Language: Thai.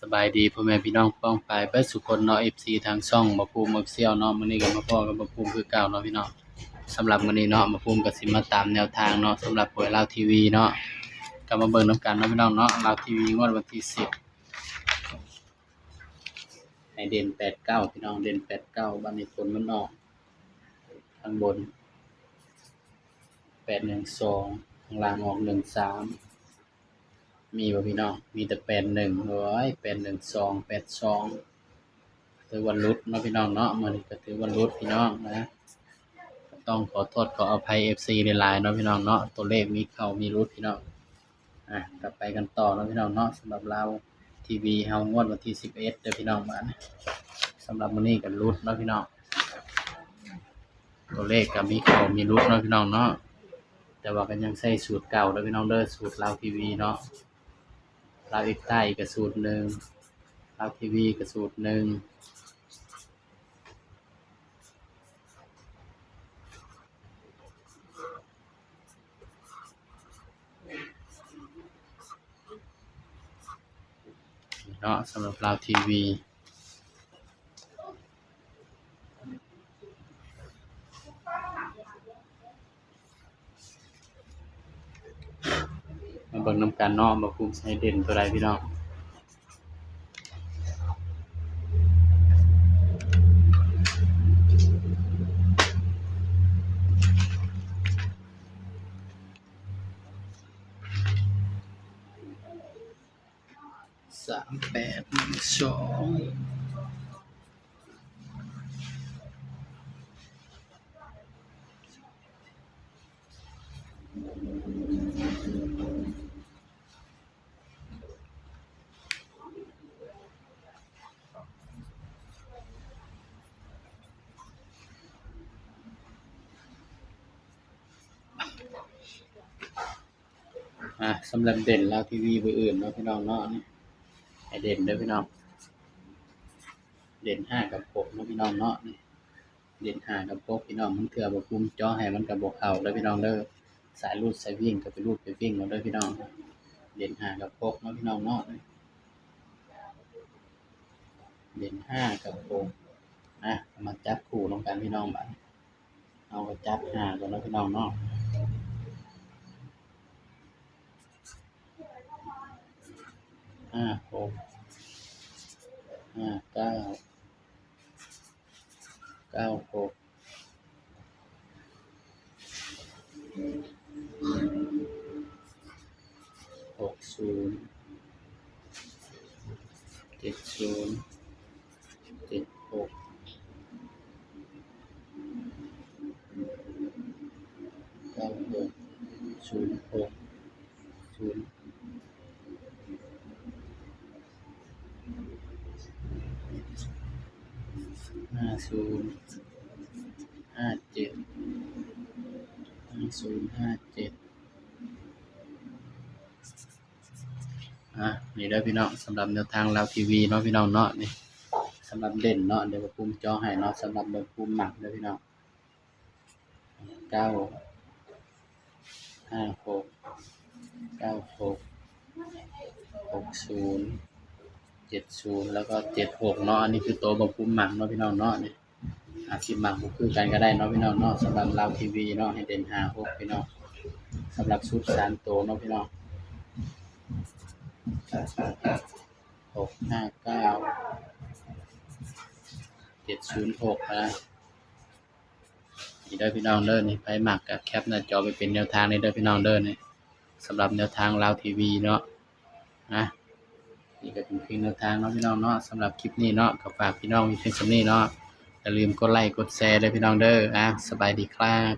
สบายดีพ่อแม่พี่น้องป้องปายเบิดสุคนเนาะ FC ทางช่องบ่ภูมิ Official เนาะมื้อนี้ก็มาพ้อกับบ่ภูมิคือเก่าเนาะพี่น้องสำหรับมื้อนี้เนาะบ่ภูมิก็สิมาตามแนวทางเนาะสำหรับหวยลาวทีวีเนาะก็มาเบิ่งนํกันเนาะพี่น้องเนาะลาวทีวีงวดวันที่10ให้เด่น89พี่น้องเด่น89บัดนี้ผลมันออกข้างบน812ข้างล่างออก13มีบ่พี่น้องมีแต่81โอ้ย812 82ถือว่าหลุดเนาะพี่น้องเนาะมื้อนี้ก็ถือว่าหลุดพี่น้องนะก็ต้องขอโทษขออภัย FC หลายๆเนาะพี่น้องเนาะตัวเลขมีเข้ามีหลุดพี่น้องกลับไปกันต่อเนาะพี่น้องเนาะสำหรับเราทีวีเฮางวดวันที่11เด้อพี่น้องบัดนี้สำหรับมื้อนี้ก็หลุดเนาะพี่น้องตัวเลขก็มีเข้ามีหลุดเนาะพี่น้องเนาะแต่ว่าก็ยังใช้สูตรเก่าเด้อพี่น้องเด้อสูตรลาวทีวีเนาะลาวอีกใต้ก็สูตรหนึ่งลาวทีวีก็สูตรหนึ่งเนาะสำหรับลาวทีวีมาเบิ่งนำกันเนาะบ่ภูมิใช้เด่นตัวใดพี่น้อง3812สำหรับเด่นลาวทีวีเบอร์อื่นเนาะพี่น้องเนาะนี่ให้เด่นเด้อพี่น้องเด่น5กับ6เนาะพี่น้องเนาะนี่เด่น5กับ6พี่น้องมันเทื่อบ่ภูมิเจาะให้มันก็บ่เข้าเด้อพี่น้องเด้อสายรูดสายวิ่งก็ไปรูดไปวิ่งเอาเด้อพี่น้องเด่น5กับ6เนาะพี่น้องเนาะเด่น5กับ6มาจับคู่ลงกันพี่น้องบัดเอาก็จับ5ก่อนเนาะพี่น้องเนาะ6 59 96 60 70 76 96 06 0 50 57 50 57นี่เด้อพี่น้องสำหรับแนวทางลาวทีวีเนาะพี่น้องเนาะนี่สำหรับเด่นเนาะเดี๋ยวบ่ภูมิเจาะให้เนาะสำหรับบ่ภูมิมักเด้อพี่น้อง9 56 96 60 70แล้วก็76เนาะอันนี้คือตัวบ่ภูมิมักเนาะพี่น้องเนาะนี่สิมักบ่คือกันก็ได้เนาะพี่น้องเนาะสำหรับลาวทีวีเนาะให้เด่น5 6พี่น้องสำหรับชุด3ตัวเนาะพี่น้อง659 706นี่เด้อพี่น้องเด้อนี่ไผมักก็แคปหน้าจอไปเป็นแนวทางนี่เด้อพี่น้องเด้อนี่สำหรับแนวทางลาวทีวีเนาะนี่ก็เป็นเพียงแนวทางเนาะพี่น้องเนาะสำหรับคลิปนี้เนาะก็ฝากพี่น้องมีเพียงส่ำนี้เนาะอย่าลืมกดไลค์กดแชร์เด้อพี่น้องเด้อสบายดีครับ